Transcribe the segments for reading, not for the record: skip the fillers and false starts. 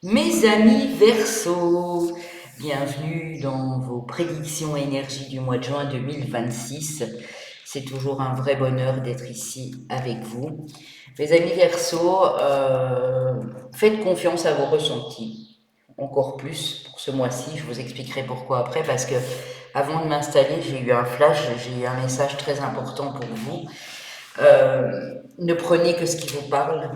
Mes amis Verseau, bienvenue dans vos prédictions énergie du mois de juin 2026. C'est toujours un vrai bonheur d'être ici avec vous. Mes amis Verseau, faites confiance à vos ressentis, encore plus pour ce mois-ci. Je vous expliquerai pourquoi après, parce que avant de m'installer, j'ai eu un flash, j'ai eu un message très important pour vous. Ne prenez que ce qui vous parle,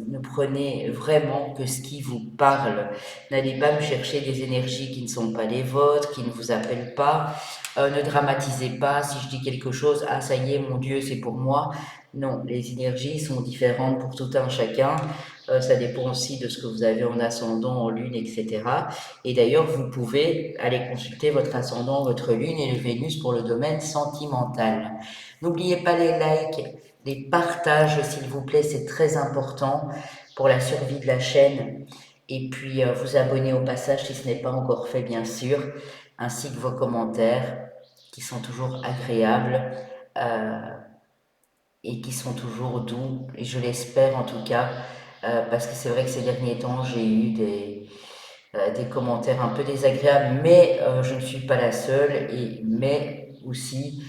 ne prenez vraiment que ce qui vous parle. N'allez pas me chercher des énergies qui ne sont pas les vôtres, qui ne vous appellent pas. Ne dramatisez pas si je dis quelque chose, ah ça y est, mon Dieu, c'est pour moi. Non, les énergies sont différentes pour tout un chacun. Ça dépend aussi de ce que vous avez en ascendant, en lune, etc. Et d'ailleurs, vous pouvez aller consulter votre ascendant, votre lune et le Vénus pour le domaine sentimental. N'oubliez pas les likes, les partages, s'il vous plaît, c'est très important pour la survie de la chaîne. Et puis, vous abonner au passage si ce n'est pas encore fait, bien sûr, ainsi que vos commentaires qui sont toujours agréables euh, et qui sont toujours doux, et je l'espère en tout cas, parce que c'est vrai que ces derniers temps, j'ai eu des commentaires un peu désagréables, mais je ne suis pas la seule, mais aussi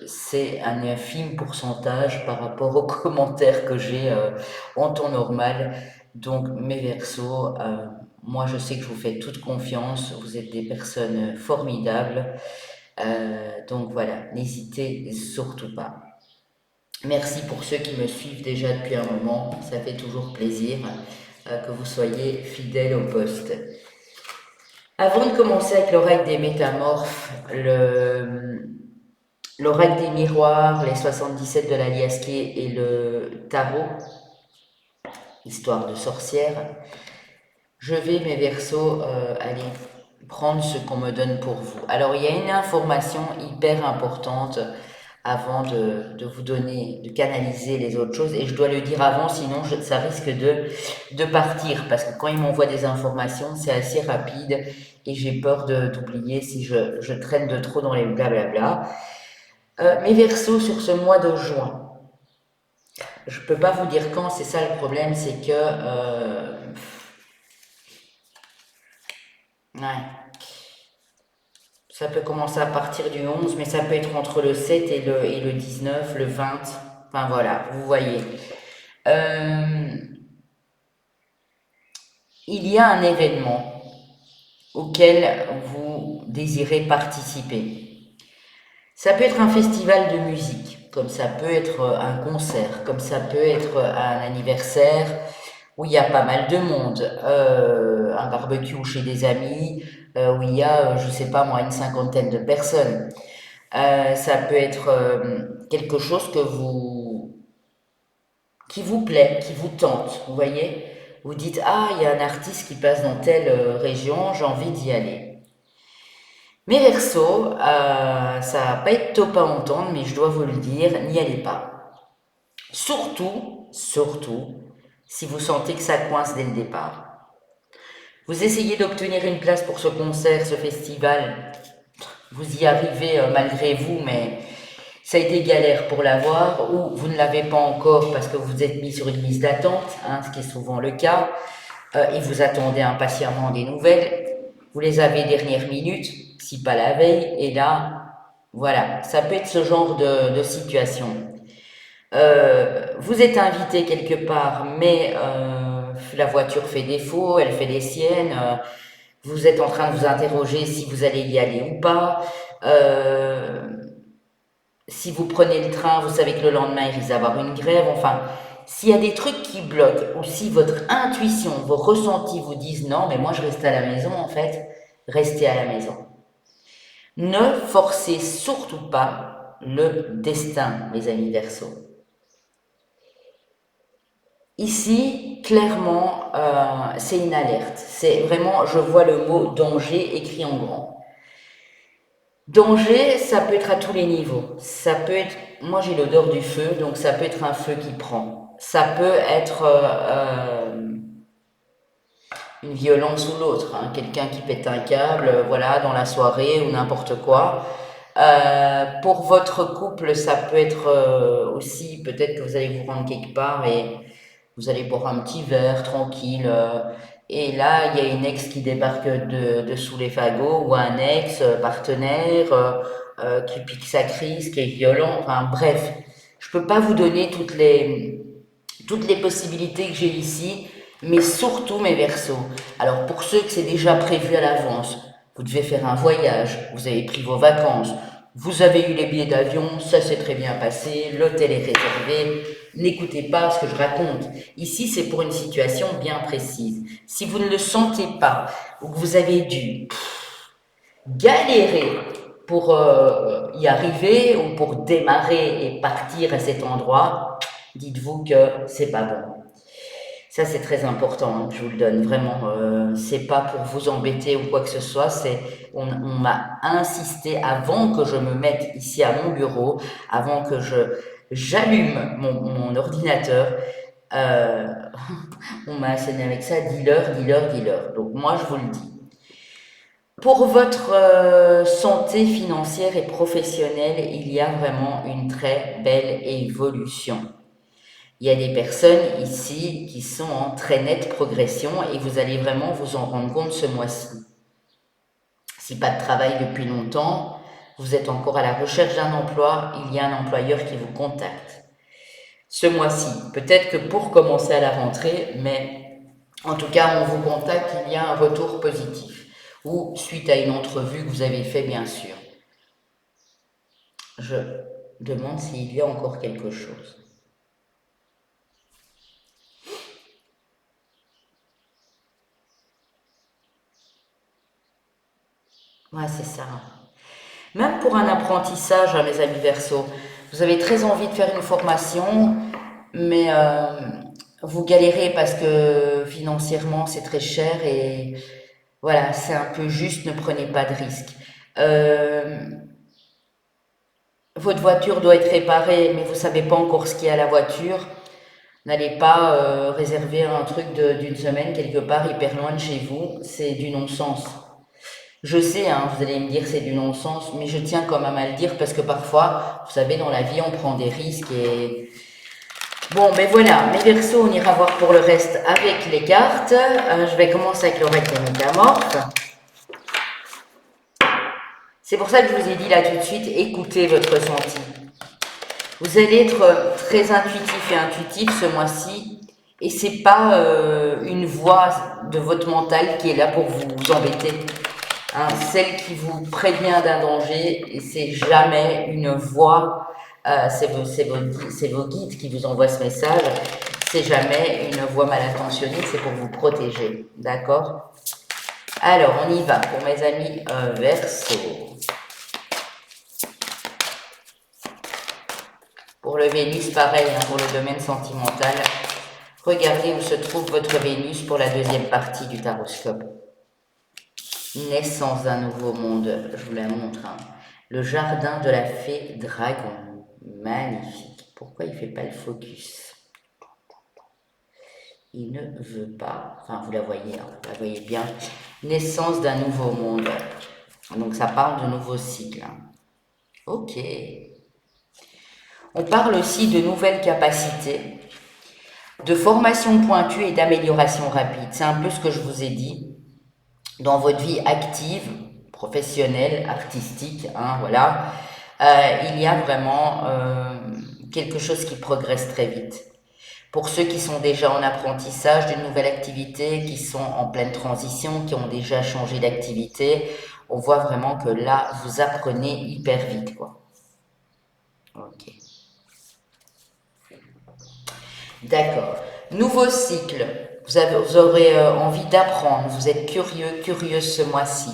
c'est un infime pourcentage par rapport aux commentaires que j'ai en temps normal. Donc mes Verseaux, moi je sais que je vous fais toute confiance, vous êtes des personnes formidables, donc voilà, n'hésitez surtout pas. Merci pour ceux qui me suivent déjà depuis un moment, ça fait toujours plaisir que vous soyez fidèles au poste. Avant de commencer avec l'oracle des métamorphes, l'oracle des miroirs, les 77 de la Liasquet et le tarot, histoire de sorcière, je vais, mes Verseaux, aller prendre ce qu'on me donne pour vous. Alors, il y a une information hyper importante avant de vous donner, de canaliser les autres choses, et je dois le dire avant, sinon ça risque de partir, parce que quand ils m'envoient des informations, c'est assez rapide, et j'ai peur d'oublier si je traîne de trop dans les blablabla. Mes Verseaux sur ce mois de juin, je peux pas vous dire quand, c'est ça le problème, c'est que ouais, ça peut commencer à partir du 11, mais ça peut être entre le 7 et le 19, le 20. Enfin voilà, vous voyez. Euh, il y a un événement auquel vous désirez participer. Ça peut être un festival de musique, comme ça peut être un concert, comme ça peut être un anniversaire où il y a pas mal de monde, un barbecue chez des amis, où il y a, je sais pas moi, une cinquantaine de personnes. Ça peut être quelque chose qui vous plaît, qui vous tente, vous voyez. Vous dites, ah, il y a un artiste qui passe dans telle région, j'ai envie d'y aller. Mes Verseaux, ça va pas être top à entendre, mais je dois vous le dire, n'y allez pas. Surtout, si vous sentez que ça coince dès le départ. Vous essayez d'obtenir une place pour ce concert, ce festival, vous y arrivez malgré vous, mais ça a été galère pour l'avoir, ou vous ne l'avez pas encore parce que vous vous êtes mis sur une liste d'attente, hein, ce qui est souvent le cas, et vous attendez impatiemment des nouvelles. Vous les avez dernière minute, si pas la veille, et là, voilà, ça peut être ce genre de situation. Vous êtes invité quelque part, mais la voiture fait défaut, elle fait des siennes, vous êtes en train de vous interroger si vous allez y aller ou pas. Euh, si vous prenez le train, vous savez que le lendemain, il risque d'avoir une grève. Enfin, s'il y a des trucs qui bloquent, ou si votre intuition, vos ressentis vous disent non, mais moi je reste à la maison, en fait, restez à la maison. Ne forcez surtout pas le destin, mes amis Verseaux. Ici, clairement, c'est une alerte. C'est vraiment, je vois le mot danger écrit en grand. Danger, ça peut être à tous les niveaux. Ça peut être, moi j'ai l'odeur du feu, donc ça peut être un feu qui prend. Ça peut être une violence ou l'autre, hein, quelqu'un qui pète un câble, voilà, dans la soirée ou n'importe quoi. Pour votre couple, ça peut être aussi, peut-être que vous allez vous rendre quelque part et Vous allez boire un petit verre tranquille. Et là, il y a une ex qui débarque de sous les fagots ou un ex partenaire qui pique sa crise, qui est violent. Enfin bref, je peux pas vous donner toutes les possibilités que j'ai ici, mais surtout mes versos. Alors pour ceux que c'est déjà prévu à l'avance, vous devez faire un voyage, vous avez pris vos vacances, vous avez eu les billets d'avion, ça s'est très bien passé, l'hôtel est réservé, n'écoutez pas ce que je raconte. Ici, c'est pour une situation bien précise. Si vous ne le sentez pas, ou que vous avez dû galérer pour y arriver, ou pour démarrer et partir à cet endroit, dites-vous que c'est pas bon. Ça, c'est très important, hein, je vous le donne vraiment. C'est pas pour vous embêter ou quoi que ce soit. On m'a insisté avant que je me mette ici à mon bureau, avant que j'allume mon ordinateur. euh, on m'a asséné avec ça, dealer, dealer, dealer. Donc moi, je vous le dis. Pour votre santé financière et professionnelle, il y a vraiment une très belle évolution. Il y a des personnes ici qui sont en très nette progression et vous allez vraiment vous en rendre compte ce mois-ci. Si pas de travail depuis longtemps, vous êtes encore à la recherche d'un emploi, il y a un employeur qui vous contacte. Ce mois-ci, peut-être que pour commencer à la rentrée, mais en tout cas, on vous contacte, il y a un retour positif. Ou suite à une entrevue que vous avez fait, bien sûr. Je demande s'il y a encore quelque chose. Ouais, c'est ça. Même pour un apprentissage, hein, mes amis Verseau, vous avez très envie de faire une formation, mais vous galérez parce que financièrement c'est très cher et voilà, c'est un peu juste, ne prenez pas de risques. Euh, Votre voiture doit être réparée, mais vous savez pas encore ce qu'il y a à la voiture. N'allez pas réserver un truc d'une semaine quelque part hyper loin de chez vous, c'est du non-sens. Je sais, hein, vous allez me dire c'est du non-sens, mais je tiens quand même à le dire parce que parfois, vous savez, dans la vie, on prend des risques et... Bon, ben voilà, mes versos, on ira voir pour le reste avec les cartes. Je vais commencer avec l'oracle des métamorphes. C'est pour ça que je vous ai dit là tout de suite, écoutez votre ressenti. Vous allez être très intuitif et intuitif ce mois-ci et c'est pas une voix de votre mental qui est là pour vous embêter. Hein, celle qui vous prévient d'un danger, et c'est jamais une voix, c'est vos guides qui vous envoient ce message, c'est jamais une voix mal intentionnée, c'est pour vous protéger, d'accord? Alors, on y va pour mes amis Verseau. Pour le Vénus, pareil, hein, pour le domaine sentimental, regardez où se trouve votre Vénus pour la deuxième partie du taroscope. Naissance d'un nouveau monde, je vous la montre. Hein. Le jardin de la fée dragon. Magnifique. Pourquoi il ne fait pas le focus? Il ne veut pas. Enfin, vous la voyez, hein, vous la voyez bien. Naissance d'un nouveau monde. Donc, ça parle de nouveaux cycles. Hein. Ok. On parle aussi de nouvelles capacités, de formation pointue et d'amélioration rapide. C'est un peu ce que je vous ai dit. Dans votre vie active, professionnelle, artistique, hein, voilà, il y a vraiment quelque chose qui progresse très vite. Pour ceux qui sont déjà en apprentissage d'une nouvelle activité, qui sont en pleine transition, qui ont déjà changé d'activité, on voit vraiment que là, vous apprenez hyper vite, quoi. Ok. D'accord. Nouveau cycle. Vous aurez envie d'apprendre. Vous êtes curieux, curieuse ce mois-ci.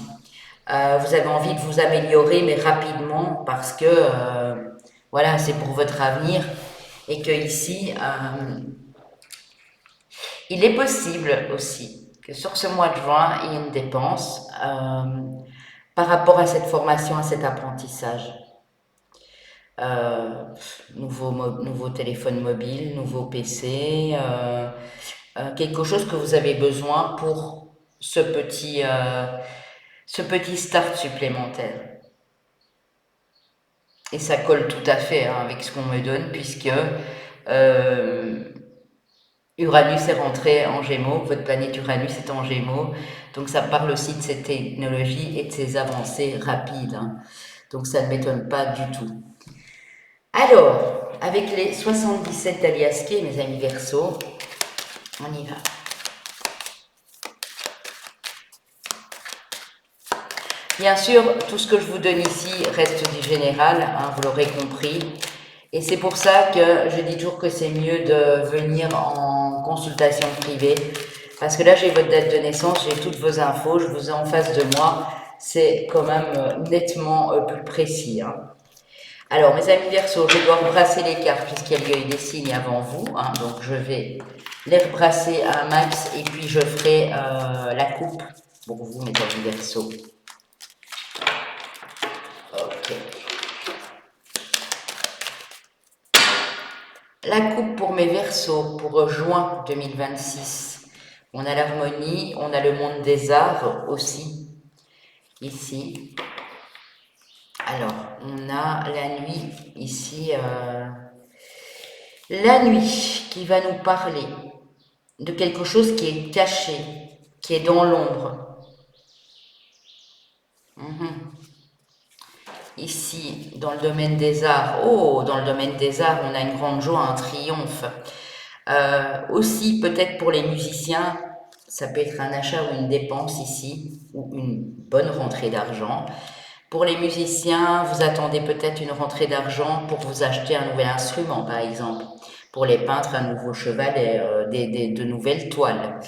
Vous avez envie de vous améliorer, mais rapidement, parce que voilà, c'est pour votre avenir. Et que ici, il est possible aussi que sur ce mois de juin, il y ait une dépense par rapport à cette formation, à cet apprentissage. Euh, nouveau téléphone mobile, nouveau PC, quelque chose que vous avez besoin pour ce petit start supplémentaire. Et ça colle tout à fait hein, avec ce qu'on me donne, puisque euh, Uranus est rentré en Gémeaux, votre planète Uranus est en Gémeaux, donc ça parle aussi de cette technologie et de ses avancées rapides, hein. Donc ça ne m'étonne pas du tout. Alors, avec les 77 d'Aliasqué, mes amis Verseaux, on y va. Bien sûr, tout ce que je vous donne ici reste du général, hein, vous l'aurez compris. Et c'est pour ça que je dis toujours que c'est mieux de venir en consultation privée. Parce que là, j'ai votre date de naissance, j'ai toutes vos infos, je vous ai en face de moi. C'est quand même nettement plus précis, hein. Alors, mes amis Verseaux, je dois rebrasser les cartes puisqu'il y a eu des signes avant vous, hein, donc je vais les rebrasser à un max et puis je ferai la coupe pour vous, mes amis Verseaux. Ok. La coupe pour mes Verseaux pour juin 2026. On a l'harmonie, on a le monde des arts aussi, ici. Alors, on a la nuit ici. La nuit qui va nous parler de quelque chose qui est caché, qui est dans l'ombre. Ici, dans le domaine des arts, oh, dans le domaine des arts, on a une grande joie, un triomphe. Aussi, peut-être pour les musiciens, ça peut être un achat ou une dépense ici, ou une bonne rentrée d'argent. Pour les musiciens, vous attendez peut-être une rentrée d'argent pour vous acheter un nouvel instrument, par exemple. Pour les peintres, un nouveau cheval et de nouvelles toiles.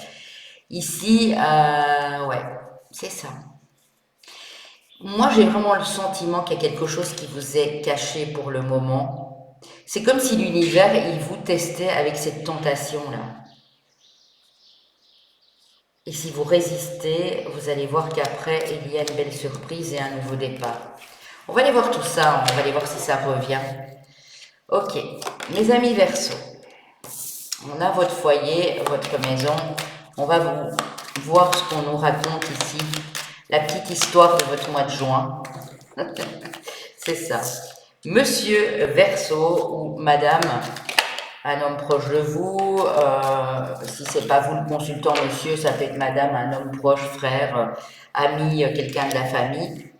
Ici, ouais, c'est ça. Moi, j'ai vraiment le sentiment qu'il y a quelque chose qui vous est caché pour le moment. C'est comme si l'univers, il vous testait avec cette tentation-là. Et si vous résistez, vous allez voir qu'après, il y a une belle surprise et un nouveau départ. On va aller voir tout ça, on va aller voir si ça revient. Ok, mes amis Verseaux, on a votre foyer, votre maison. On va vous voir ce qu'on nous raconte ici, la petite histoire de votre mois de juin. C'est ça. Monsieur Verseau ou Madame, un homme proche de vous, si c'est pas vous le consultant, monsieur, ça peut être Madame, un homme proche, frère, ami, quelqu'un de la famille.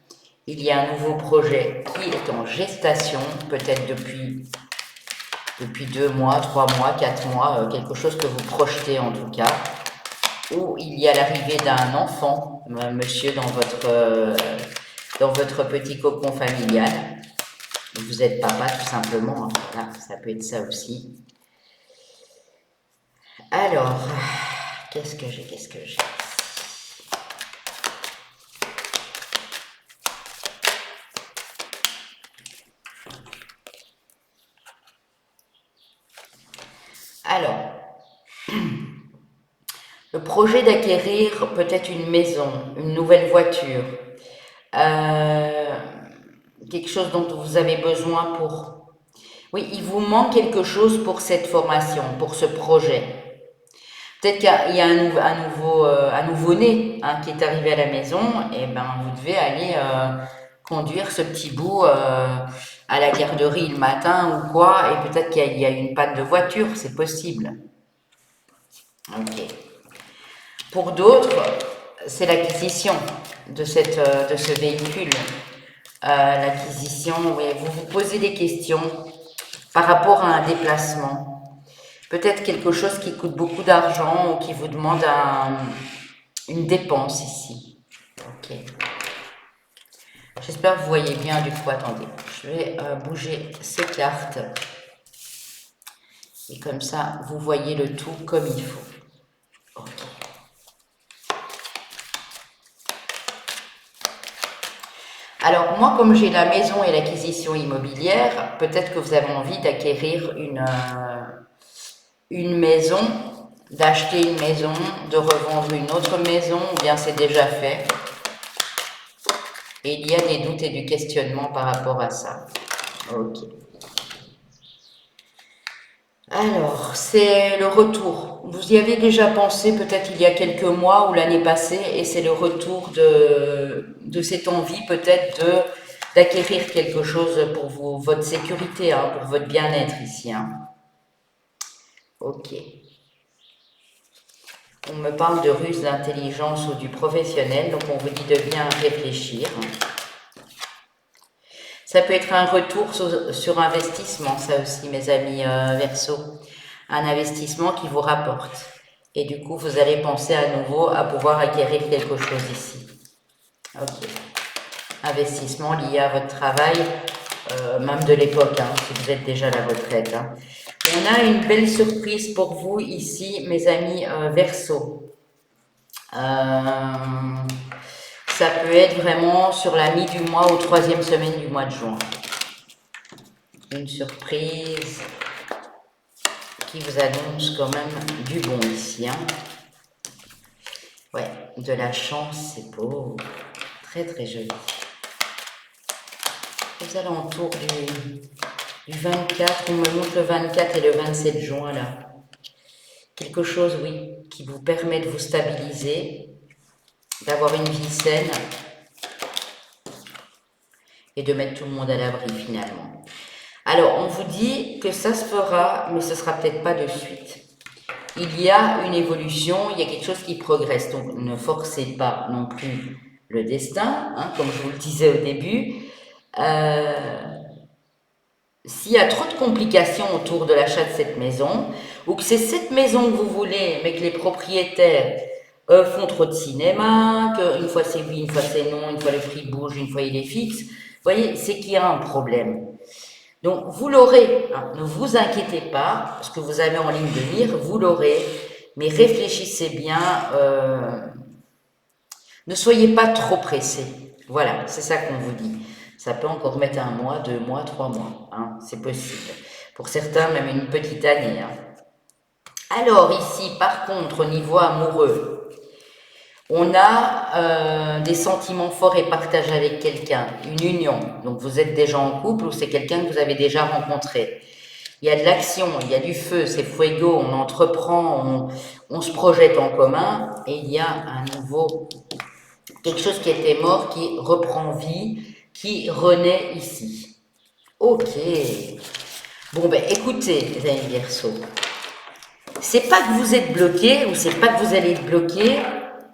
Il y a un nouveau projet qui est en gestation, peut-être depuis 2 mois, 3 mois, 4 mois, quelque chose que vous projetez en tout cas, où il y a l'arrivée d'un enfant, monsieur, dans votre petit cocon familial. Vous êtes papa tout simplement, hein. Voilà, ça peut être ça aussi. Alors, qu'est-ce que j'ai Alors, le projet d'acquérir peut-être une maison, une nouvelle voiture, quelque chose dont vous avez besoin pour... Oui, il vous manque quelque chose pour cette formation, pour ce projet. Peut-être qu'il y a un nouveau-né, hein, qui est arrivé à la maison, et ben vous devez aller conduire ce petit bout à la garderie le matin ou quoi, et peut-être qu'il y a une panne de voiture, c'est possible. Ok. Pour d'autres, c'est l'acquisition de ce véhicule. L'acquisition, oui, vous vous posez des questions par rapport à un déplacement. Peut-être quelque chose qui coûte beaucoup d'argent ou qui vous demande une dépense ici. Ok. J'espère que vous voyez bien du coup. Attendez, je vais bouger ces cartes. Et comme ça, vous voyez le tout comme il faut. Ok. Alors moi, comme j'ai la maison et l'acquisition immobilière, peut-être que vous avez envie d'acquérir une maison, d'acheter une maison, de revendre une autre maison, ou bien c'est déjà fait. Et il y a des doutes et du questionnement par rapport à ça. Ok. Alors, c'est le retour. Vous y avez déjà pensé peut-être il y a quelques mois ou l'année passée, et c'est le retour de cette envie peut-être d'acquérir quelque chose pour votre sécurité, hein, pour votre bien-être ici, hein. Ok. On me parle de ruse, d'intelligence ou du professionnel, donc on vous dit de bien réfléchir. Ça peut être un retour sur investissement, ça aussi, mes amis Verseau. Un investissement qui vous rapporte. Et du coup, vous allez penser à nouveau à pouvoir acquérir quelque chose ici. Ok. Investissement lié à votre travail, même de l'époque, hein, si vous êtes déjà à la retraite. Hein. On a une belle surprise pour vous ici, mes amis Verseau. Ça peut être vraiment sur la mi du mois ou troisième semaine du mois de juin. Une surprise qui vous annonce quand même du bon ici. Hein. Ouais, de la chance, c'est beau. Très très joli. Aux alentours du 24, on me montre le 24 et le 27 juin là. Quelque chose, oui, qui vous permet de vous stabiliser, d'avoir une vie saine et de mettre tout le monde à l'abri finalement. Alors, on vous dit que ça se fera, mais ce sera peut-être pas de suite. Il y a une évolution, il y a quelque chose qui progresse. Donc, ne forcez pas non plus le destin, hein, comme je vous le disais au début. S'il y a trop de complications autour de l'achat de cette maison, ou que c'est cette maison que vous voulez, mais que les propriétaires font trop de cinéma, qu'une fois c'est oui, une fois c'est non, une fois le prix bouge, une fois il est fixe, vous voyez, c'est qu'il y a un problème. Donc, vous l'aurez, hein, ne vous inquiétez pas, ce que vous avez en ligne de mire, vous l'aurez, mais réfléchissez bien, ne soyez pas trop pressé. Voilà, c'est ça qu'on vous dit. Ça peut encore mettre 1 mois, 2 mois, 3 mois, hein, c'est possible. Pour certains, même une petite année. Hein. Alors ici, par contre, au niveau amoureux, on a des sentiments forts et partagés avec quelqu'un, une union. Donc vous êtes déjà en couple ou c'est quelqu'un que vous avez déjà rencontré. Il y a de l'action, il y a du feu, c'est fuego, on entreprend, on se projette en commun et il y a un nouveau, quelque chose qui était mort, qui reprend vie, qui renaît ici. Ok. Bon ben écoutez, les amis Verseau, c'est pas que vous êtes bloqué ou c'est pas que vous allez être bloqué,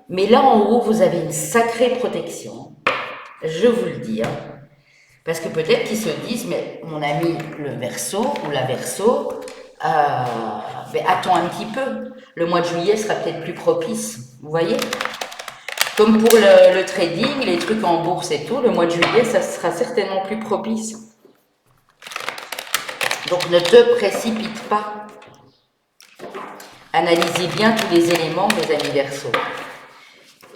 mais là en haut vous avez une sacrée protection. Je vous le dis. Hein. Parce que peut-être qu'ils se disent, mais mon ami le Verseau ou la Verseau, ben, attends un petit peu. Le mois de juillet sera peut-être plus propice. Vous voyez? Comme pour le trading, les trucs en bourse et tout, le mois de juillet, ça sera certainement plus propice. Donc ne te précipite pas. Analysez bien tous les éléments, mes amis Verseau.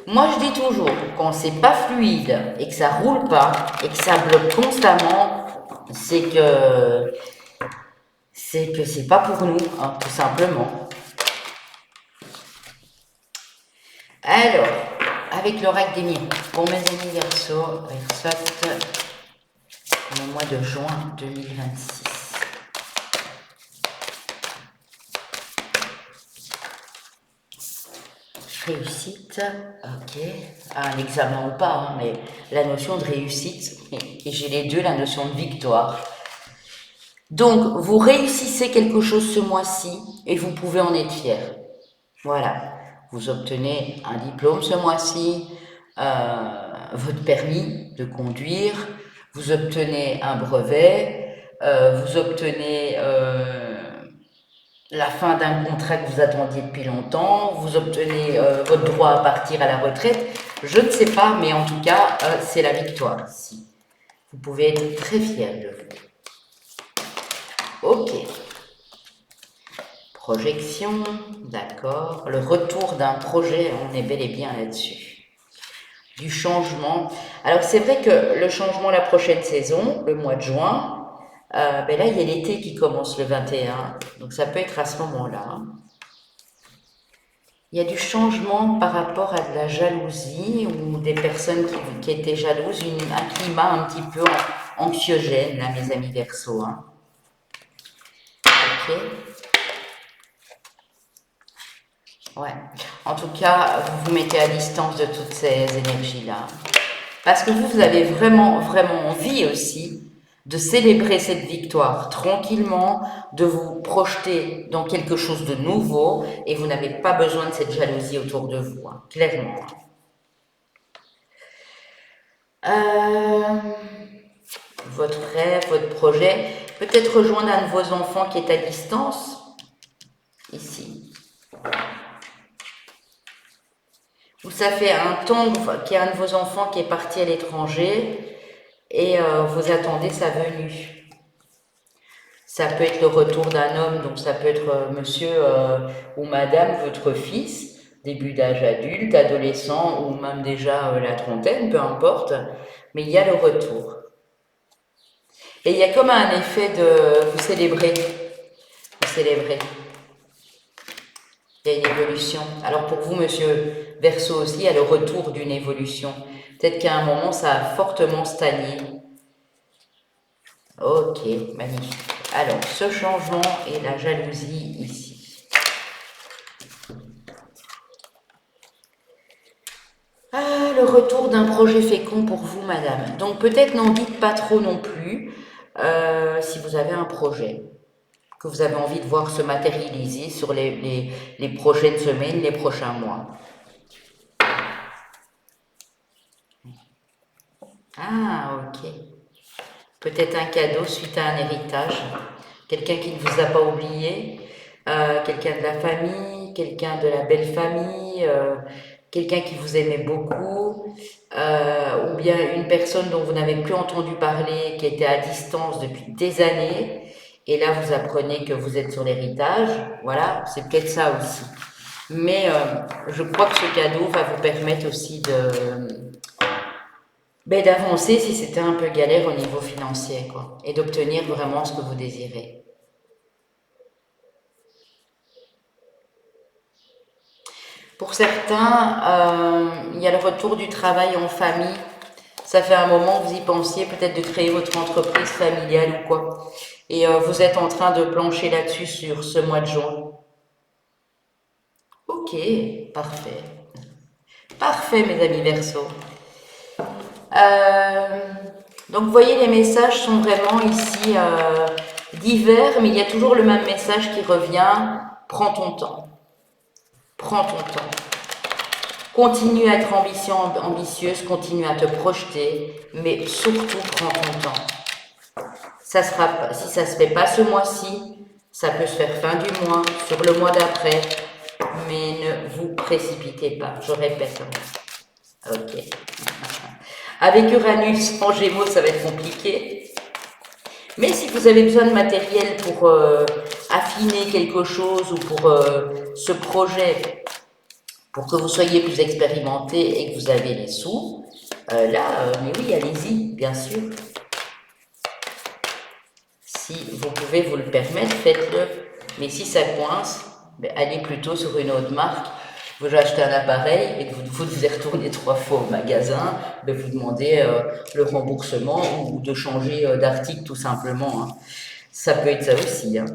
Moi, je dis toujours, quand c'est pas fluide et que ça roule pas et que ça bloque constamment, c'est que c'est pas pour nous, hein, tout simplement. Alors, avec l'oracle des miroirs, pour mes amis Verseau, le mois de juin 2026. Réussite, ok, un examen ou pas, hein, mais la notion de réussite, et j'ai les deux, la notion de victoire. Donc, vous réussissez quelque chose ce mois-ci et vous pouvez en être fier. Voilà, vous obtenez un diplôme ce mois-ci, votre permis de conduire, vous obtenez un brevet, vous obtenez la fin d'un contrat que vous attendiez depuis longtemps, vous obtenez votre droit à partir à la retraite, je ne sais pas, mais en tout cas, c'est la victoire ici. Vous pouvez être très fier de vous. Ok. Projection, d'accord. Le retour d'un projet, on est bel et bien là-dessus. Du changement. Alors c'est vrai que le changement la prochaine saison, le mois de juin, ben là il y a l'été qui commence le 21, donc ça peut être à ce moment-là. Il y a du changement par rapport à de la jalousie ou des personnes qui étaient jalouses, un climat un petit peu anxiogène, là, mes amis Verseau. Hein. Ok. Ouais. En tout cas, vous vous mettez à distance de toutes ces énergies-là. Parce que vous avez vraiment, vraiment envie aussi de célébrer cette victoire tranquillement, de vous projeter dans quelque chose de nouveau, et vous n'avez pas besoin de cette jalousie autour de vous, hein, clairement. Votre rêve, votre projet, peut-être rejoindre un de vos enfants qui est à distance, ici. Ou ça fait un temps qu'il y a un de vos enfants qui est parti à l'étranger et vous attendez sa venue. Ça peut être le retour d'un homme, donc ça peut être monsieur ou madame, votre fils, début d'âge adulte, adolescent ou même déjà la trentaine, peu importe, mais il y a le retour. Et il y a comme un effet de vous célébrer, vous célébrez. Il y a une évolution. Alors pour vous, monsieur Verseau aussi, il y a le retour d'une évolution. Peut-être qu'à un moment, ça a fortement stagné. Ok, magnifique. Alors, ce changement et la jalousie ici. Ah, le retour d'un projet fécond pour vous, madame. Donc peut-être n'en dites pas trop non plus si vous avez un projet que vous avez envie de voir se matérialiser sur les prochaines semaines, les prochains mois. Ah, ok. Peut-être un cadeau suite à un héritage, quelqu'un qui ne vous a pas oublié, quelqu'un de la famille, quelqu'un de la belle famille, quelqu'un qui vous aimait beaucoup, ou bien une personne dont vous n'avez plus entendu parler, qui était à distance depuis des années, et là vous apprenez que vous êtes sur l'héritage, voilà, c'est peut-être ça aussi. Mais je crois que ce cadeau va vous permettre aussi d'avancer si c'était un peu galère au niveau financier, quoi, et d'obtenir vraiment ce que vous désirez. Pour certains, il y a le retour du travail en famille. Ça fait un moment que vous y pensiez, peut-être de créer votre entreprise familiale ou quoi. Et vous êtes en train de plancher là-dessus sur ce mois de juin. Ok, parfait. Parfait, mes amis Verseau. Euh, donc, vous voyez, les messages sont vraiment ici divers, mais il y a toujours le même message qui revient. Prends ton temps. Prends ton temps. Continue à être ambitieuse, continue à te projeter, mais surtout prends ton temps. Ça sera, si ça ne se fait pas ce mois-ci, ça peut se faire fin du mois, sur le mois d'après, mais ne vous précipitez pas, je répète. Ok. Avec Uranus en Gémeaux, ça va être compliqué. Mais si vous avez besoin de matériel pour affiner quelque chose ou pour ce projet, pour que vous soyez plus expérimenté et que vous avez les sous, mais oui, allez-y, bien sûr. Si vous pouvez vous le permettre, faites-le. Mais si ça coince, allez plutôt sur une autre marque. Vous achetez un appareil et que vous devez retourner 3 fois au magasin, vous demandez le remboursement ou de changer d'article tout simplement, hein. Ça peut être ça aussi, hein.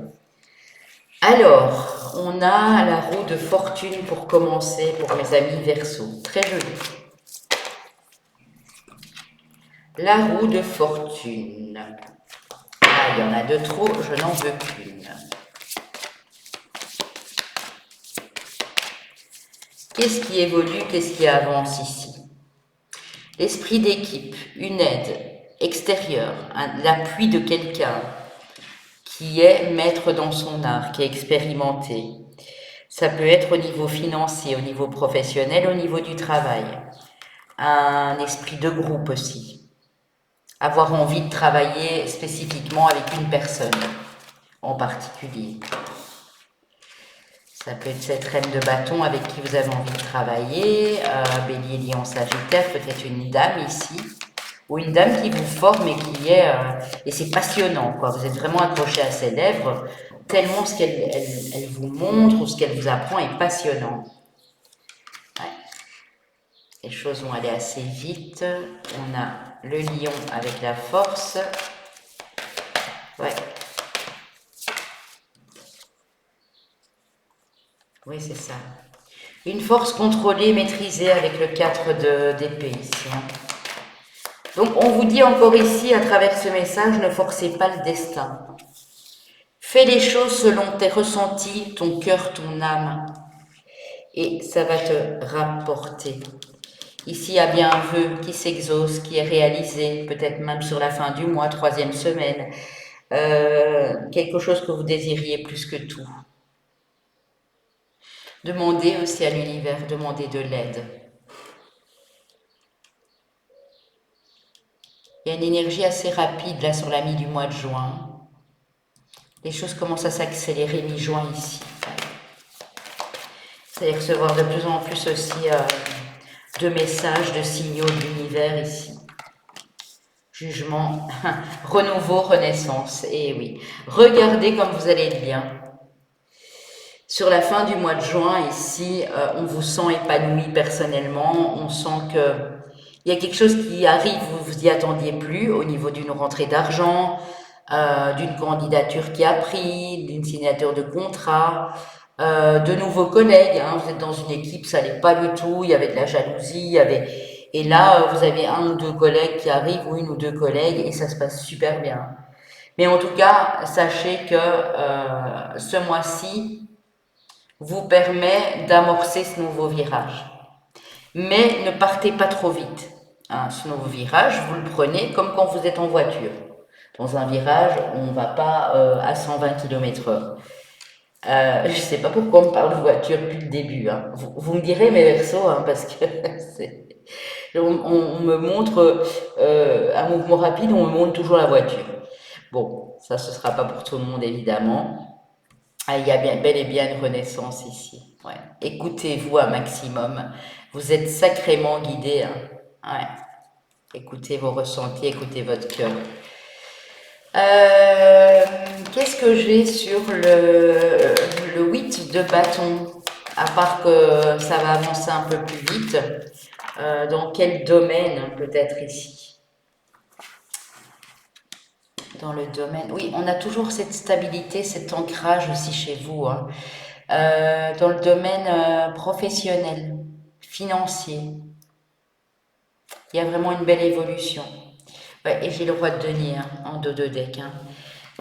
Alors, on a la roue de fortune pour commencer pour mes amis Verseau. Très joli. La roue de fortune. Ah, il y en a de trop, je n'en veux qu'une. Qu'est-ce qui évolue, qu'est-ce qui avance ici? L'esprit d'équipe, une aide extérieure, l'appui de quelqu'un qui est maître dans son art, qui est expérimenté. Ça peut être au niveau financier, au niveau professionnel, au niveau du travail. Un esprit de groupe aussi. Avoir envie de travailler spécifiquement avec une personne en particulier. Ça peut être cette reine de bâton avec qui vous avez envie de travailler, bélier, lion, sagittaire, peut-être une dame ici, ou une dame qui vous forme et qui est... et c'est passionnant, quoi. Vous êtes vraiment accroché à ses lèvres, tellement ce qu'elle elle vous montre ou ce qu'elle vous apprend est passionnant. Ouais. Les choses vont aller assez vite. On a le lion avec la force. Ouais. Oui, c'est ça. Une force contrôlée, maîtrisée avec le 4 d'épée ici, hein. Donc on vous dit encore ici, à travers ce message, ne forcez pas le destin. Fais les choses selon tes ressentis, ton cœur, ton âme. Et ça va te rapporter. Ici, il y a bien un vœu qui s'exauce, qui est réalisé, peut-être même sur la fin du mois, 3e semaine. Quelque chose que vous désiriez plus que tout. Demandez aussi à l'univers, demandez de l'aide. Il y a une énergie assez rapide là sur la mi du mois de juin. Les choses commencent à s'accélérer mi-juin ici. Vous allez recevoir de plus en plus aussi de messages, de signaux de l'univers ici. Jugement, renouveau, renaissance. Et oui, regardez comme vous allez être bien. Sur la fin du mois de juin, ici, on vous sent épanoui personnellement. On sent que il y a quelque chose qui arrive, vous vous y attendiez plus, au niveau d'une rentrée d'argent, d'une candidature qui a pris, d'une signature de contrat, de nouveaux collègues. Hein, vous êtes dans une équipe, ça n'allait pas du tout. Il y avait de la jalousie, il y avait... Et là, vous avez un ou deux collègues qui arrivent, ou une ou deux collègues, et ça se passe super bien. Mais en tout cas, sachez que ce mois-ci vous permet d'amorcer ce nouveau virage. Mais ne partez pas trop vite. Hein, ce nouveau virage, vous le prenez comme quand vous êtes en voiture. Dans un virage, on ne va pas à 120 km/h. Je ne sais pas pourquoi on me parle de voiture depuis le début. Hein. Vous me direz mes versos, hein, parce que on me montre un mouvement rapide, on me montre toujours la voiture. Bon, ça ce ne sera pas pour tout le monde évidemment. Ah, il y a bel et bien une renaissance ici. Ouais. Écoutez-vous un maximum. Vous êtes sacrément guidé. Hein. Ouais. Écoutez vos ressentis, écoutez votre cœur. Qu'est-ce que j'ai sur le 8 de bâton? À part que ça va avancer un peu plus vite. Dans quel domaine peut-être ici? Dans le domaine... Oui, on a toujours cette stabilité, cet ancrage aussi chez vous. Hein. Dans le domaine professionnel, financier. Il y a vraiment une belle évolution. Ouais, et j'ai le roi de denier hein, en dos de deck. Hein.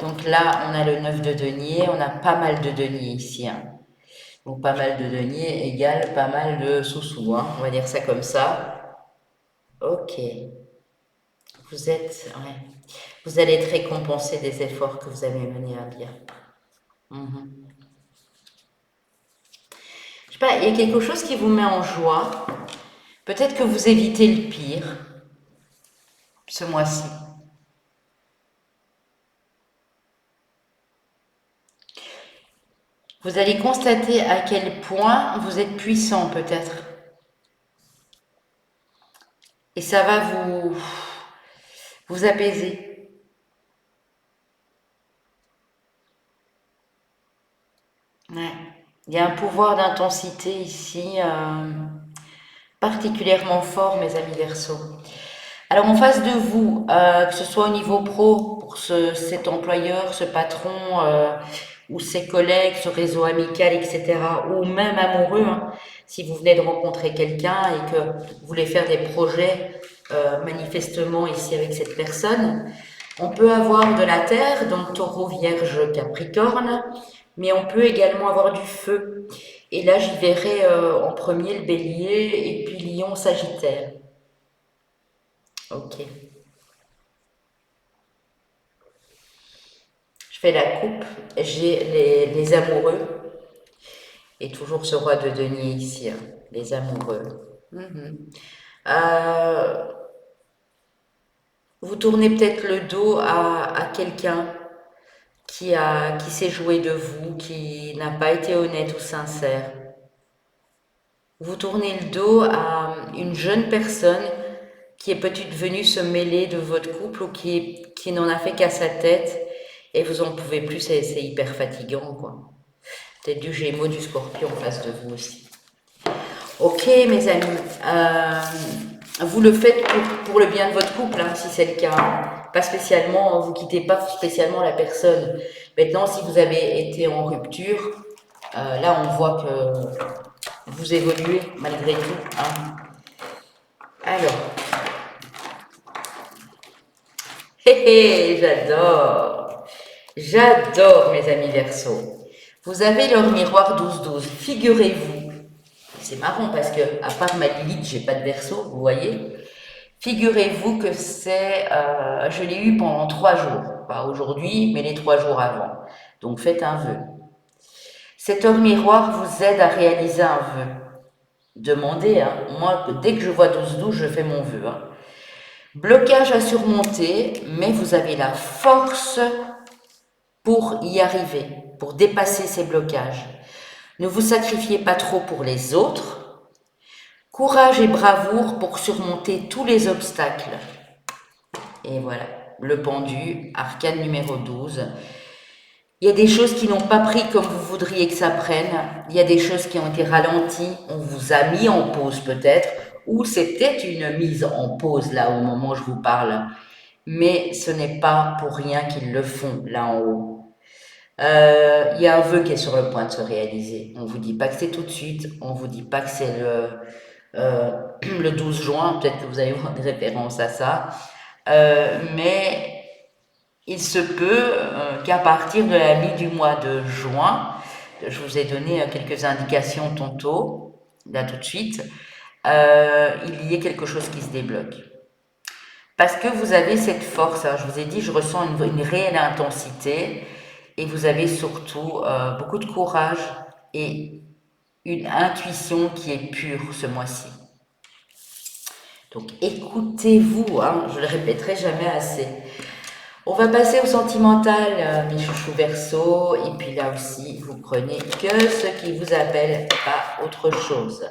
Donc là, on a le 9 de denier, on a pas mal de denier ici. Hein. Donc pas mal de denier égale pas mal de sous-sous. Hein. On va dire ça comme ça. Ok. Vous êtes... Ouais. Vous allez être récompensé des efforts que vous avez menés à bien. Je sais pas, il y a quelque chose qui vous met en joie. Peut-être que vous évitez le pire ce mois-ci. Vous allez constater à quel point vous êtes puissant peut-être. Et ça va vous apaiser. Ouais. Il y a un pouvoir d'intensité ici particulièrement fort, mes amis Verseaux. Alors en face de vous, que ce soit au niveau pro, pour cet employeur, ce patron, ou ses collègues, ce réseau amical, etc., ou même amoureux, hein, si vous venez de rencontrer quelqu'un et que vous voulez faire des projets manifestement ici avec cette personne, on peut avoir de la terre, donc taureau, vierge, capricorne, mais on peut également avoir du feu. Et là, j'y verrai en premier le bélier et puis lion, sagittaire. Ok. Je fais la coupe, j'ai les amoureux, et toujours ce roi de denier ici, hein, les amoureux. Vous tournez peut-être le dos à quelqu'un qui s'est joué de vous, qui n'a pas été honnête ou sincère. Vous tournez le dos à une jeune personne qui est peut-être venue se mêler de votre couple ou qui n'en a fait qu'à sa tête et vous en pouvez plus, c'est hyper fatigant, quoi. Peut-être du Gémeaux, du Scorpion en face de vous aussi. Ok, mes amis, vous le faites pour le bien de votre couple, hein, si c'est le cas. Pas spécialement, vous quittez pas spécialement la personne. Maintenant, si vous avez été en rupture, là, on voit que vous évoluez malgré tout. Hein. Alors, J'adore. J'adore, mes amis Verseau. Vous avez leur miroir 12-12. Figurez-vous, c'est marrant parce que, à part ma Lilith, j'ai pas de Verseau, vous voyez. Figurez-vous que je l'ai eu pendant 3 jours. Pas aujourd'hui, mais les 3 jours avant. Donc faites un vœu. Cet or miroir vous aide à réaliser un vœu. Demandez, hein. Moi, dès que je vois 12-12, je fais mon vœu. Hein. Blocage à surmonter, mais vous avez la force pour y arriver, pour dépasser ces blocages. Ne vous sacrifiez pas trop pour les autres. Courage et bravoure pour surmonter tous les obstacles. Et voilà, le pendu, arcane numéro 12. Il y a des choses qui n'ont pas pris comme vous voudriez que ça prenne. Il y a des choses qui ont été ralenties. On vous a mis en pause peut-être. Ou c'était une mise en pause là au moment où je vous parle. Mais ce n'est pas pour rien qu'ils le font là en haut. Il y a un vœu qui est sur le point de se réaliser. On ne vous dit pas que c'est tout de suite. On ne vous dit pas que c'est le 12 juin. Peut-être que vous allez voir des références à ça. Mais il se peut qu'à partir de la mi du mois de juin, je vous ai donné quelques indications tantôt, là tout de suite, il y ait quelque chose qui se débloque. Parce que vous avez cette force, hein, je vous ai dit, je ressens une réelle intensité et vous avez surtout beaucoup de courage et une intuition qui est pure ce mois-ci. Donc écoutez-vous, hein, je le répéterai jamais assez. On va passer au sentimental, mes chouchous Verseau, et puis là aussi, vous prenez que ce qui vous appelle, pas autre chose.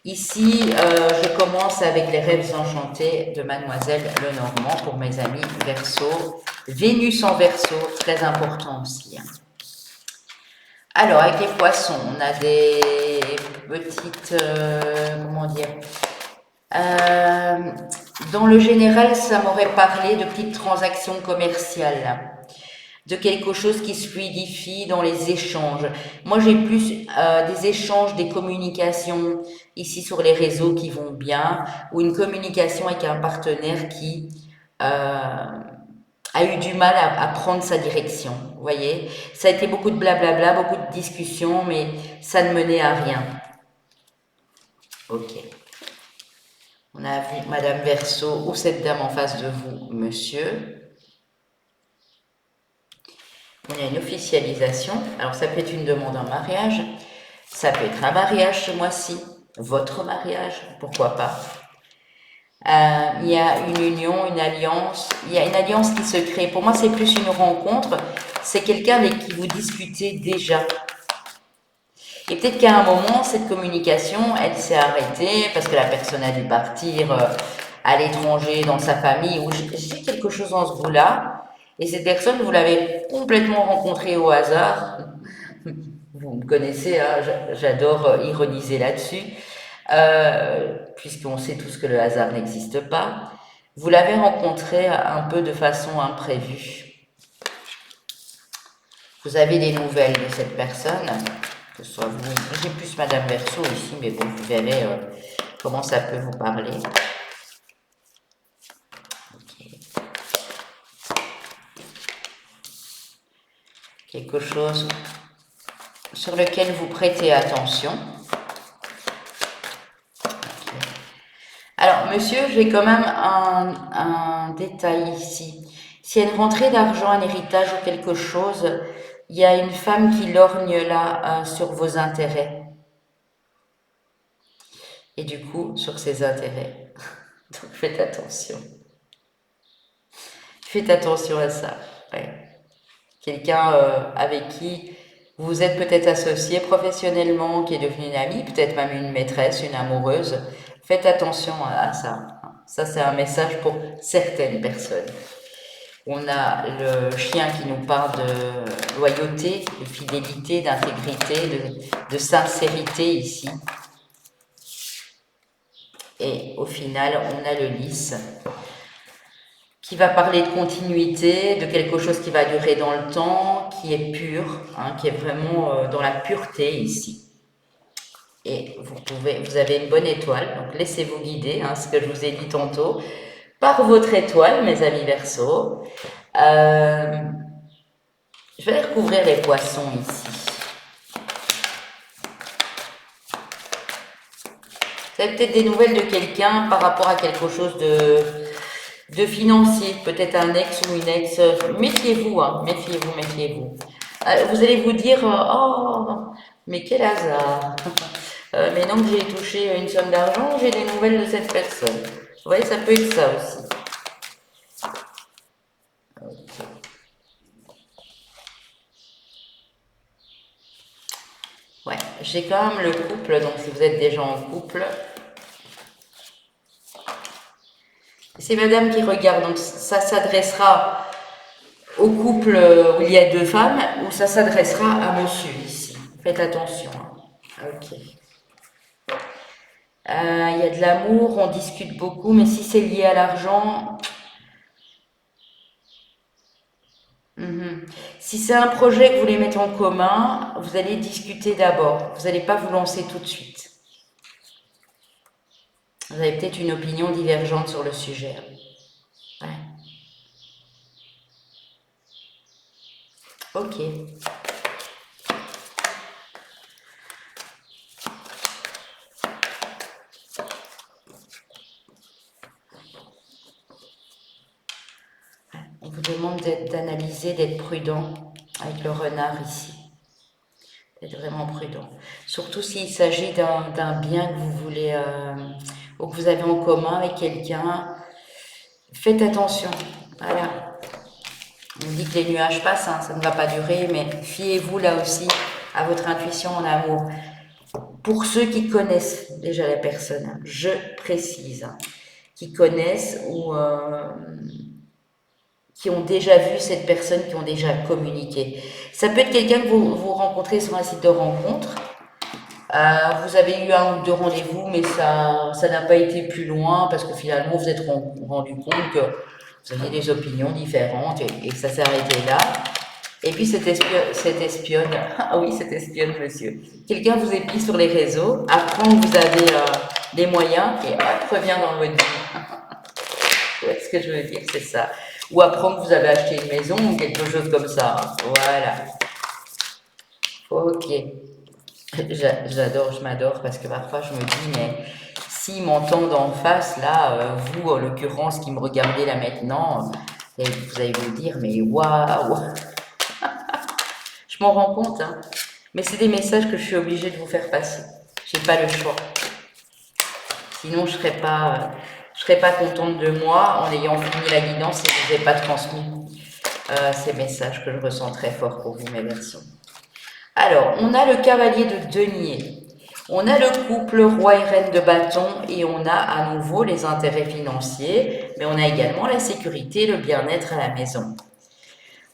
Ici, je commence avec les rêves enchantés de Mademoiselle Lenormand pour mes amis Verseau. Vénus en Verseau, très important aussi. Hein. Alors, avec les poissons, on a des petites, comment dire, dans le général, ça m'aurait parlé de petites transactions commerciales, de quelque chose qui se fluidifie dans les échanges. Moi, j'ai plus des échanges, des communications ici sur les réseaux qui vont bien, ou une communication avec un partenaire qui a eu du mal à prendre sa direction. Vous voyez, ça a été beaucoup de blablabla, beaucoup de discussions, mais ça ne menait à rien. Ok. On a vu Madame Verseau ou cette dame en face de vous, Monsieur. On a une officialisation. Alors, ça peut être une demande en mariage. Ça peut être un mariage ce mois-ci. Votre mariage, pourquoi pas. Il y a une union, une alliance. Il y a une alliance qui se crée. Pour moi, c'est plus une rencontre. C'est quelqu'un avec qui vous discutez déjà. Et peut-être qu'à un moment, cette communication, elle s'est arrêtée parce que la personne a dû partir à l'étranger, dans sa famille, ou j'ai quelque chose dans ce goût-là. Et cette personne, vous l'avez complètement rencontrée au hasard. Vous me connaissez, hein, j'adore ironiser là-dessus, puisqu'on sait tous que le hasard n'existe pas. Vous l'avez rencontrée un peu de façon imprévue. Vous avez des nouvelles de cette personne, que ce soit vous. J'ai plus Madame Verseau ici, mais bon, vous verrez comment ça peut vous parler. Okay. Quelque chose sur lequel vous prêtez attention. Okay. Alors, monsieur, j'ai quand même un détail ici. S'il y a une rentrée d'argent, un héritage ou quelque chose, il y a une femme qui lorgne là sur vos intérêts. Et du coup, sur ses intérêts. Donc, faites attention. Faites attention à ça. Ouais. Quelqu'un avec qui vous êtes peut-être associé professionnellement, qui est devenu une amie, peut-être même une maîtresse, une amoureuse. Faites attention à ça. Ça, c'est un message pour certaines personnes. On a le chien qui nous parle de loyauté, de fidélité, d'intégrité, de sincérité ici. Et au final, on a le lys qui va parler de continuité, de quelque chose qui va durer dans le temps, qui est pur, hein, qui est vraiment dans la pureté ici. Et vous avez une bonne étoile, donc laissez-vous guider, hein, ce que je vous ai dit tantôt. par votre étoile, mes amis Verseaux. Je vais recouvrir les poissons ici. Vous avez peut-être des nouvelles de quelqu'un par rapport à quelque chose de financier, peut-être un ex ou une ex. Méfiez-vous, hein, méfiez-vous, méfiez-vous. Vous allez vous dire, oh, mais quel hasard. Maintenant que j'ai touché une somme d'argent, j'ai des nouvelles de cette personne. Vous voyez, ça peut être ça aussi. Okay. Ouais, j'ai quand même le couple, donc si vous êtes déjà en couple, c'est madame qui regarde, donc ça s'adressera au couple où il y a deux femmes, ou ça s'adressera à monsieur ici. Faites attention. Ok. Il y a de l'amour, on discute beaucoup, mais si c'est lié à l'argent, si c'est un projet que vous voulez mettre en commun, vous allez discuter d'abord. Vous n'allez pas vous lancer tout de suite. Vous avez peut-être une opinion divergente sur le sujet. Ouais. Ok. On vous demande d'analyser, d'être prudent avec le renard ici. D'être vraiment prudent. Surtout s'il s'agit d'un bien que vous voulez, ou que vous avez en commun avec quelqu'un. Faites attention. Voilà. On dit que les nuages passent, hein, ça ne va pas durer, mais fiez-vous là aussi à votre intuition en amour. Pour ceux qui connaissent déjà la personne, je précise, qui connaissent ou qui ont déjà vu cette personne, qui ont déjà communiqué. Ça peut être quelqu'un que vous rencontrez sur un site de rencontre. Vous avez eu un ou deux rendez-vous, mais ça n'a pas été plus loin parce que finalement vous êtes rendu compte que vous aviez des opinions différentes et que ça s'est arrêté là. Et puis cette espionne, ah oui, cette espionne, monsieur. Quelqu'un vous épie sur les réseaux, apprend que vous avez des moyens et hop, revient dans votre vie. Ouais, ce que je veux dire, c'est ça. Ou apprend que vous avez acheté une maison ou quelque chose comme ça. Voilà. Ok. J'adore, je m'adore parce que parfois je me dis, mais s'ils m'entendent en face, là, vous, en l'occurrence, qui me regardez là maintenant, vous allez vous dire, mais waouh! Je m'en rends compte, hein. Mais c'est des messages que je suis obligée de vous faire passer. J'ai pas le choix. Sinon, je serais pas contente de moi en ayant fini la guidance et je ne vous ai pas transmis ces messages que je ressens très fort pour vous, mes versions. Alors, on a le cavalier de denier. On a le couple roi et reine de bâton et on a à nouveau les intérêts financiers, mais on a également la sécurité et le bien-être à la maison.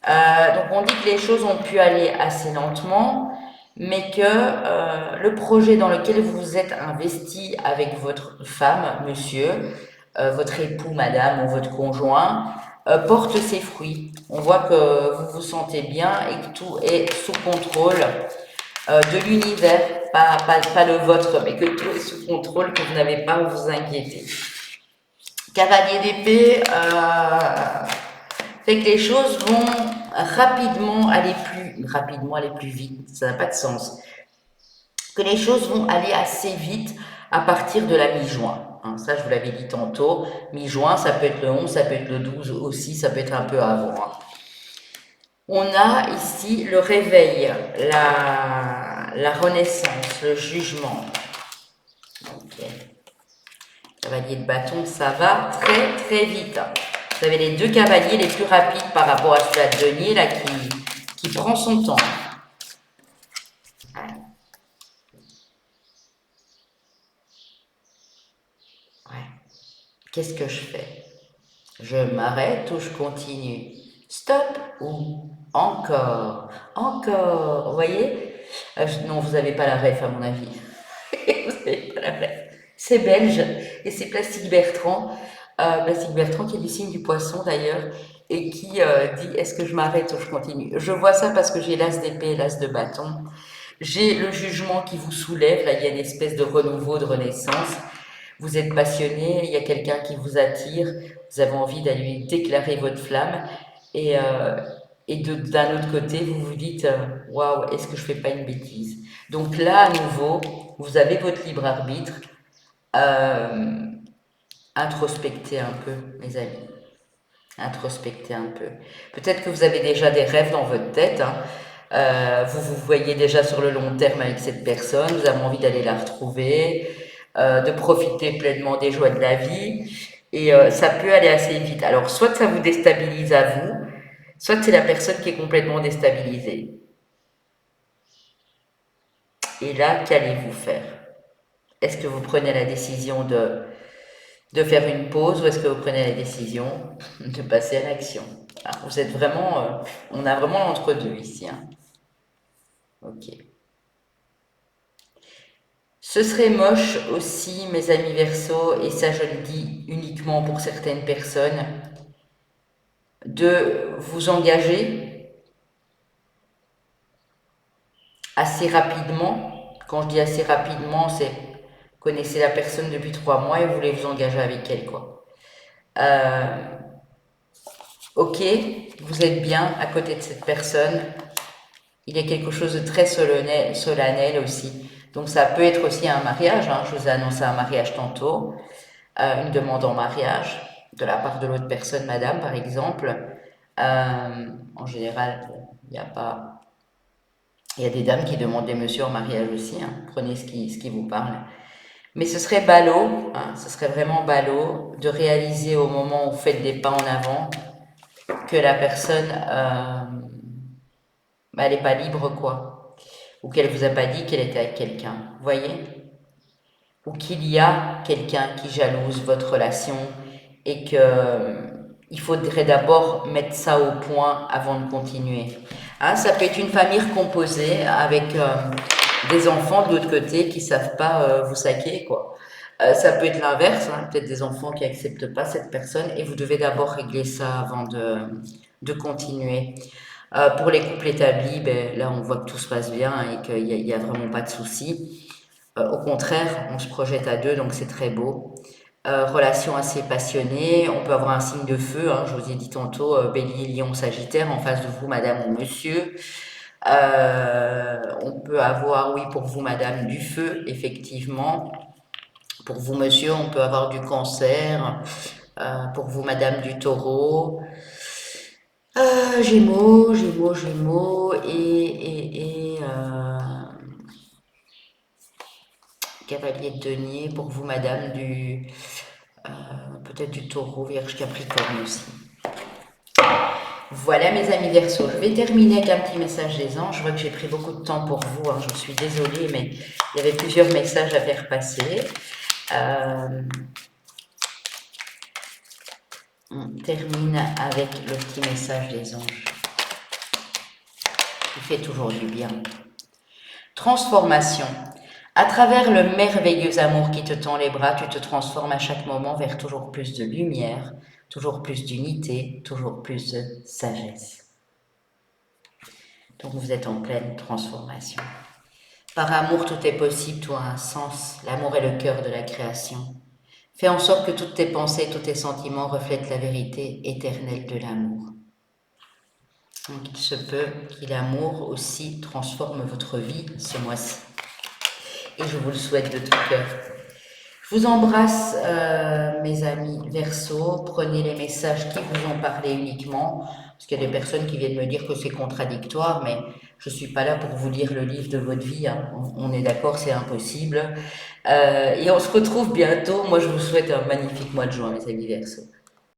Donc on dit que les choses ont pu aller assez lentement, mais que le projet dans lequel vous vous êtes investi avec votre femme, monsieur, votre époux, madame ou votre conjoint, porte ses fruits. On voit que vous vous sentez bien et que tout est sous contrôle de l'univers, pas le vôtre, mais que tout est sous contrôle, que vous n'avez pas à vous inquiéter. Cavalier d'épée, fait que les choses vont rapidement aller plus vite, ça n'a pas de sens. Que les choses vont aller assez vite à partir de la mi-juin. Hein, ça, je vous l'avais dit tantôt. Mi-juin, ça peut être le 11, ça peut être le 12 aussi, ça peut être un peu avant. Hein. On a ici le réveil, la renaissance, le jugement. Okay. Cavalier de bâton, ça va très très vite. Vous avez les deux cavaliers les plus rapides par rapport à celui-là de denier, là, qui prend son temps. Ouais. Qu'est-ce que je fais? Je m'arrête ou je continue? Stop ou encore? Encore, vous voyez? Non, vous n'avez pas la ref à mon avis. Vous n'avez pas la ref. C'est belge et c'est Plastique Bertrand. Plastique Bertrand qui est du signe du poisson d'ailleurs et qui dit est-ce que je m'arrête ou je continue? Je vois ça parce que j'ai l'as d'épée et l'as de bâton. J'ai le jugement qui vous soulève. Là, il y a une espèce de renouveau, de renaissance. Vous êtes passionné, il y a quelqu'un qui vous attire, vous avez envie d'aller lui déclarer votre flamme, et, d'un autre côté, vous vous dites, waouh, est-ce que je fais pas une bêtise? Donc là, à nouveau, vous avez votre libre arbitre. Euh, Introspectez un peu, mes amis. Introspectez un peu. Peut-être que vous avez déjà des rêves dans votre tête, hein. Vous vous voyez déjà sur le long terme avec cette personne, vous avez envie d'aller la retrouver, de profiter pleinement des joies de la vie, et ça peut aller assez vite. Alors, soit ça vous déstabilise à vous, soit c'est la personne qui est complètement déstabilisée. Et là, qu'allez-vous faire? Est-ce que vous prenez la décision de faire une pause ou est-ce que vous prenez la décision de passer à l'action? Ah, vous êtes vraiment, on a vraiment l'entre-deux ici, hein. Ok. Ce serait moche aussi, mes amis Verseaux, et ça je le dis uniquement pour certaines personnes, de vous engager assez rapidement. Quand je dis assez rapidement, c'est connaissez la personne depuis 3 mois et vous voulez vous engager avec elle, quoi. Euh, ok, vous êtes bien à côté de cette personne. Il y a quelque chose de très solennel, solennel aussi. Donc ça peut être aussi un mariage, hein. Je vous ai annoncé un mariage tantôt, une demande en mariage de la part de l'autre personne, madame par exemple. En général, il n'y a pas... Il y a des dames qui demandent des messieurs en mariage aussi, hein. Prenez ce qui vous parle. Mais ce serait ballot, hein, ce serait vraiment ballot de réaliser au moment où vous faites des pas en avant que la personne, bah, elle n'est pas libre, quoi. Ou qu'elle vous a pas dit qu'elle était avec quelqu'un, vous voyez? Ou qu'il y a quelqu'un qui jalouse votre relation et que il faudrait d'abord mettre ça au point avant de continuer. Hein, ça peut être une famille composée avec des enfants de l'autre côté qui savent pas vous saquer, quoi. Ça peut être l'inverse, hein, peut-être des enfants qui acceptent pas cette personne et vous devez d'abord régler ça avant de continuer. Pour les couples établis, ben, là on voit que tout se passe bien et qu'il y a vraiment pas de soucis. Au contraire, on se projette à deux, donc c'est très beau. Relation assez passionnée, on peut avoir un signe de feu, hein, je vous ai dit tantôt, bélier, lion, sagittaire, en face de vous, madame ou monsieur. On peut avoir, oui, pour vous, madame, du feu, effectivement. Pour vous, monsieur, on peut avoir du cancer. Pour vous, madame, du taureau. Gémeaux, gémeaux, gémeaux, cavalier de denier. Pour vous, madame, peut-être du taureau, vierge, capricorne aussi. Voilà mes amis Verseaux, je vais terminer avec un petit message des anges. Je vois que j'ai pris beaucoup de temps pour vous, hein. Je suis désolée, mais il y avait plusieurs messages à faire passer. On termine avec le petit message des anges, qui fait toujours du bien. Transformation. À travers le merveilleux amour qui te tend les bras, tu te transformes à chaque moment vers toujours plus de lumière, toujours plus d'unité, toujours plus de sagesse. Donc vous êtes en pleine transformation. Par amour, tout est possible, tout a un sens. L'amour est le cœur de la création. Fais en sorte que toutes tes pensées, tous tes sentiments reflètent la vérité éternelle de l'amour. Donc il se peut que l'amour aussi transforme votre vie ce mois-ci. Et je vous le souhaite de tout cœur. Je vous embrasse, mes amis Verseaux. Prenez les messages qui vous ont parlé uniquement, parce qu'il y a des personnes qui viennent me dire que c'est contradictoire, mais je ne suis pas là pour vous lire le livre de votre vie, hein. On est d'accord, c'est impossible. Et on se retrouve bientôt. Moi, je vous souhaite un magnifique mois de juin, mes amis Verseaux.